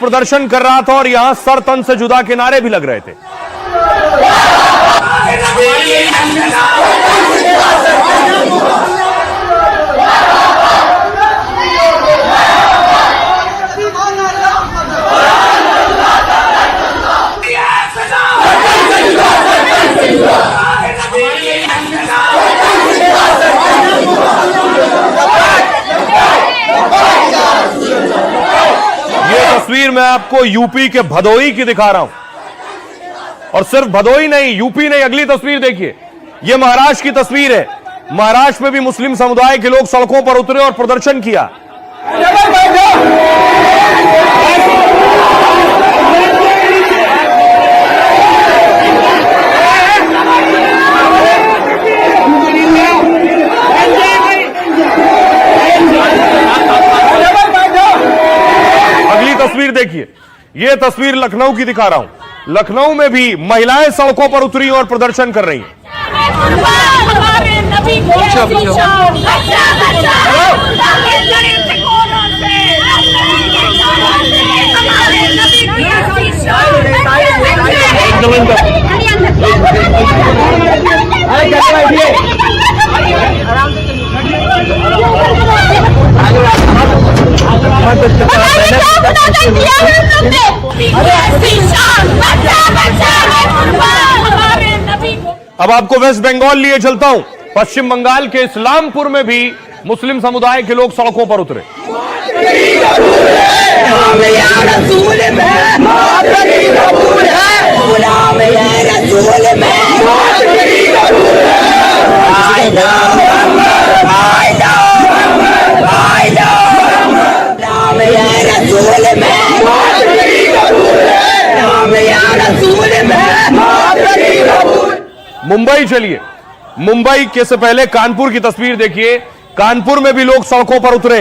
प्रदर्शन कर रहा था और यहां सर तन से जुदा के नारे भी लग रहे थे। तस्वीर मैं आपको यूपी के भदोही की दिखा रहा हूं और सिर्फ भदोही नहीं, यूपी नहीं, अगली तस्वीर देखिए, यह महाराष्ट्र की तस्वीर है। महाराष्ट्र में भी मुस्लिम समुदाय के लोग सड़कों पर उतरे और प्रदर्शन किया। तस्वीर देखिए, यह तस्वीर लखनऊ की दिखा रहा हूं। लखनऊ में भी महिलाएं सड़कों पर उतरी और प्रदर्शन कर रही हैं। अब आपको वेस्ट बंगाल लिए चलता हूं। पश्चिम बंगाल के इस्लामपुर में भी मुस्लिम समुदाय के लोग सड़कों पर उतरे। मुंबई चलिए, मुंबई के से पहले कानपुर की तस्वीर देखिए। कानपुर में भी लोग सड़कों पर उतरे।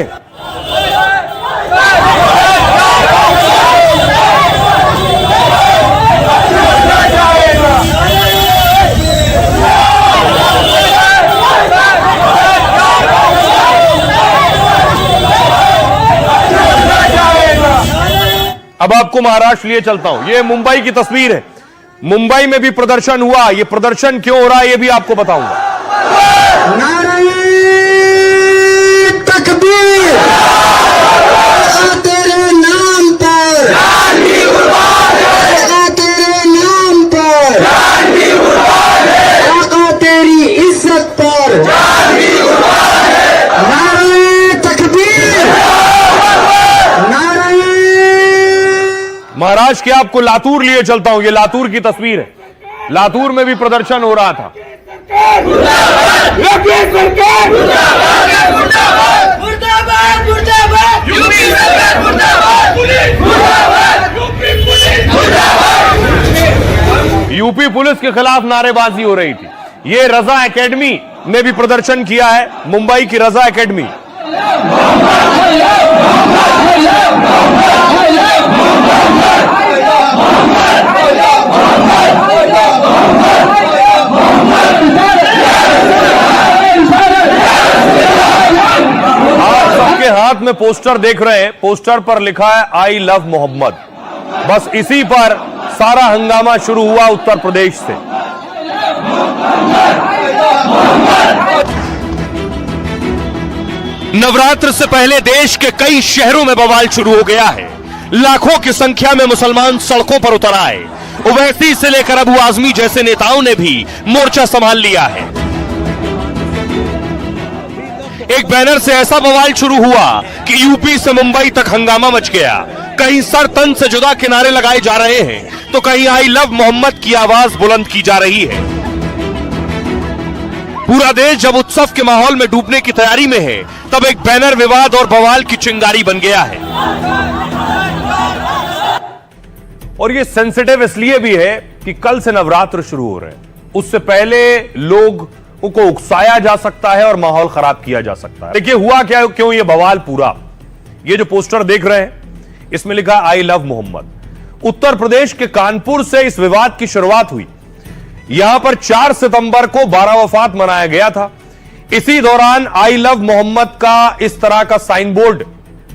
अब आपको महाराष्ट्र लिए चलता हूं। यह मुंबई की तस्वीर है। मुंबई में भी प्रदर्शन हुआ। यह प्रदर्शन क्यों हो रहा है यह भी आपको बताऊंगा। नारे तकबीर, तेरे नाम पर, तेरे नाम पर, तेरी इज्जत पर, नारे तकबीर, नारे। महाराष्ट्र के आपको लातूर लिए चलता हूं। यह लातूर की तस्वीर है। लातूर में भी प्रदर्शन हो रहा था। यूपी पुलिस के खिलाफ नारेबाजी हो रही थी। ये रजा एकेडमी ने भी प्रदर्शन किया है। मुंबई की रजा एकेडमी। हाथ में पोस्टर देख रहे हैं। पोस्टर पर लिखा है आई लव मोहम्मद। बस इसी पर सारा हंगामा शुरू हुआ उत्तर प्रदेश से। नवरात्र से पहले देश के कई शहरों में बवाल शुरू हो गया है। लाखों की संख्या में मुसलमान सड़कों पर उतर आए। ओवैसी से लेकर अबू आजमी जैसे नेताओं ने भी मोर्चा संभाल लिया है। एक बैनर से ऐसा बवाल शुरू हुआ कि यूपी से मुंबई तक हंगामा मच गया। कहीं सर तन से जुदा किनारे लगाए जा रहे हैं तो कहीं आई लव मोहम्मद की आवाज बुलंद की जा रही है। पूरा देश जब उत्सव के माहौल में डूबने की तैयारी में है तब एक बैनर विवाद और बवाल की चिंगारी बन गया है। और ये सेंसिटिव इसलिए भी है कि कल से नवरात्र शुरू हो रहे हैं। उससे पहले लोग को उकसाया जा सकता है और माहौल खराब किया जा सकता है। देखिए हुआ क्या, क्यों ये बवाल पूरा। ये जो पोस्टर देख रहे हैं इसमें लिखा आई लव मोहम्मद। उत्तर प्रदेश के कानपुर से इस विवाद की शुरुआत हुई। यहां पर 4 सितंबर को 12 वफात मनाया गया था। इसी दौरान आई लव मोहम्मद का इस तरह का साइन बोर्ड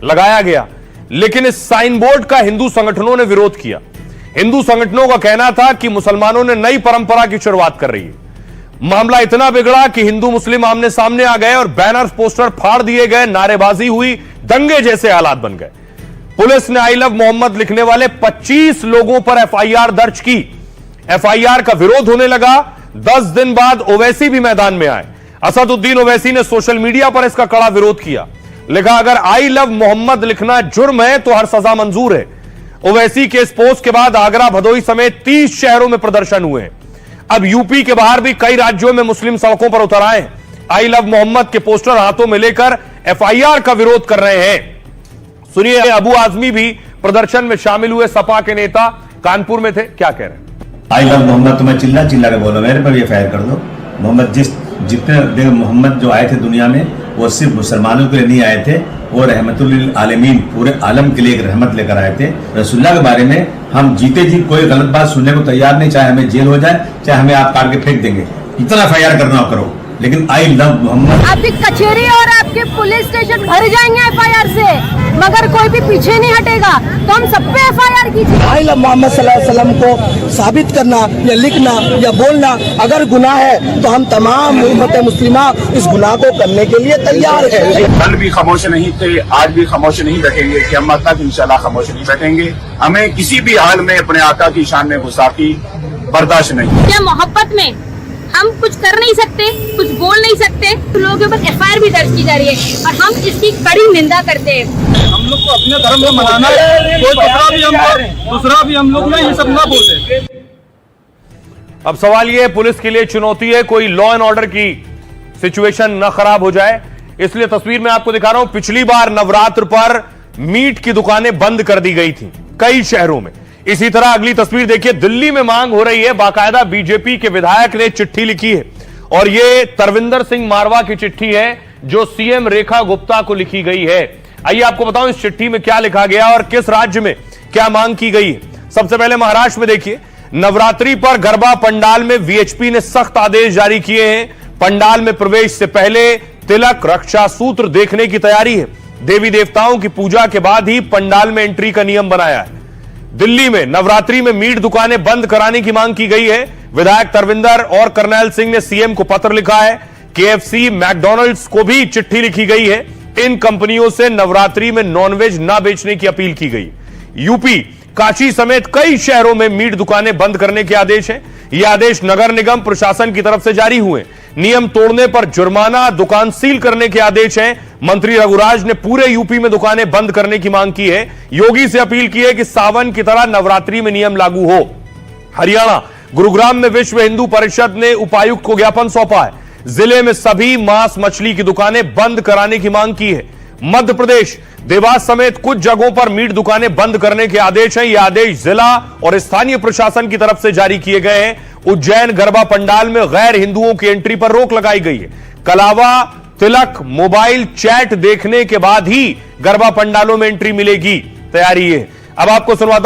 लगाया गया लेकिन इस साइन बोर्ड का हिंदू संगठनों ने विरोध किया। हिंदू संगठनों का कहना था कि मुसलमानों ने नई परंपरा की शुरुआत कर रही है। मामला इतना बिगड़ा कि हिंदू मुस्लिम आमने सामने आ गए और बैनर पोस्टर फाड़ दिए गए, नारेबाजी हुई, दंगे जैसे हालात बन गए। पुलिस ने आई लव मोहम्मद लिखने वाले 25 लोगों पर एफआईआर दर्ज की। एफआईआर का विरोध होने लगा। 10 दिन बाद ओवैसी भी मैदान में आए। असदुद्दीन ओवैसी ने सोशल मीडिया पर इसका कड़ा विरोध किया। लिखा, अगर आई लव मोहम्मद लिखना जुर्म है तो हर सजा मंजूर है। ओवैसी के इस पोस्ट के बाद आगरा, भदोही समेत 30 शहरों में प्रदर्शन हुए हैं। अब यूपी के बाहर भी कई राज्यों में मुस्लिम सड़कों पर उतर आए हैं। आई लव मोहम्मद के पोस्टर हाथों में लेकर एफआईआर का विरोध कर रहे हैं। सुनिए, अबू आजमी भी प्रदर्शन में शामिल हुए। सपा के नेता कानपुर में थे, क्या कह रहे हैं? आई लव मोहम्मद तुम्हें चिल्ला चिल्ला के बोलो, मेरे पर भी एफआईआर कर दो। मोहम्मद जितने मोहम्मद जो आए थे दुनिया में, वो सिर्फ मुसलमानों के लिए नहीं आए थे, वो रहमतुल आलमीन पूरे आलम के लिए एक रहमत लेकर आए थे। रसूलुल्लाह के बारे में हम जीते जी कोई गलत बात सुनने को तैयार नहीं, चाहे हमें जेल हो जाए, चाहे हमें आप काट के फेंक देंगे। इतना एफआईआर करना हो करो, लेकिन आई लव मोहम्मद। आपकी कचहरी और आपके पुलिस स्टेशन भर जाएंगे एफआईआर से, मगर कोई भी पीछे नहीं हटेगा। तो हम सब पे एफआईआर कीजिए। आई लव मोहम्मद सल्लल्लाहु अलैहि वसल्लम को साबित करना या लिखना या बोलना अगर गुनाह है तो हम तमाम उम्मत मुस्लिमा इस गुनाह को करने के लिए तैयार है। कल भी खामोश नहीं थे, आज भी खामोश नहीं बैठेंगे, क़यामत तक इंशाल्लाह खामोश नहीं बैठेंगे। हमें किसी भी हाल में अपने आका की शान में गुस्ताखी बर्दाश्त नहीं। क्या मोहब्बत में हम कुछ कर नहीं सकते, कुछ बोल नहीं सकते? तो लोगों के ऊपर एफआईआर भी दर्ज की जा रही है और हम इसकी कड़ी निंदा करते हैं। हम लोग को अपने धर्म में मनाना है, कोई दूसरा भी हम लोग ना ये सब ना बोले। अब सवाल यह पुलिस के लिए चुनौती है कोई लॉ एंड ऑर्डर की सिचुएशन ना खराब हो जाए, इसलिए तस्वीर में आपको दिखा रहा हूं। पिछली बार नवरात्र पर मीट की दुकानें बंद कर दी गई थी कई शहरों में। इसी तरह अगली तस्वीर देखिए, दिल्ली में मांग हो रही है। बाकायदा बीजेपी के विधायक ने चिट्ठी लिखी है और यह तरविंदर सिंह मारवा की चिट्ठी है जो सीएम रेखा गुप्ता को लिखी गई है। आइए आपको बताऊं इस चिट्ठी में क्या लिखा गया और किस राज्य में क्या मांग की गई है। सबसे पहले महाराष्ट्र में देखिए, नवरात्रि पर गरबा पंडाल में वीएचपी ने सख्त आदेश जारी किए हैं। पंडाल में प्रवेश से पहले तिलक, रक्षा सूत्र देखने की तैयारी है। देवी देवताओं की पूजा के बाद ही पंडाल में एंट्री का नियम बनाया है। दिल्ली में नवरात्रि में मीट दुकानें बंद कराने की मांग की गई है। विधायक तरविंदर और करनैल सिंह ने सीएम को पत्र लिखा है। केएफसी, मैकडॉनल्ड्स को भी चिट्ठी लिखी गई है। इन कंपनियों से नवरात्रि में नॉनवेज ना बेचने की अपील की गई। यूपी, काशी समेत कई शहरों में मीट दुकानें बंद करने के आदेश हैं। ये आदेश नगर निगम प्रशासन की तरफ से जारी हुए। नियम तोड़ने पर जुर्माना, दुकान सील करने के आदेश हैं। मंत्री रघुराज ने पूरे यूपी में दुकानें बंद करने की मांग की है। योगी से अपील की है कि सावन की तरह नवरात्रि में नियम लागू हो। हरियाणा, गुरुग्राम में विश्व हिंदू परिषद ने उपायुक्त को ज्ञापन सौंपा है। जिले में सभी मांस मछली की दुकानें बंद कराने की मांग की है। मध्य प्रदेश, देवास समेत कुछ जगहों पर मीट दुकानें बंद करने के आदेश हैं। ये आदेश जिला और स्थानीय प्रशासन की तरफ से जारी किए गए हैं। उज्जैन गरबा पंडाल में गैर हिंदुओं की एंट्री पर रोक लगाई गई है। कलावा, तिलक, मोबाइल चैट देखने के बाद ही गरबा पंडालों में एंट्री मिलेगी। तैयारी है। अब आपको सुनवाता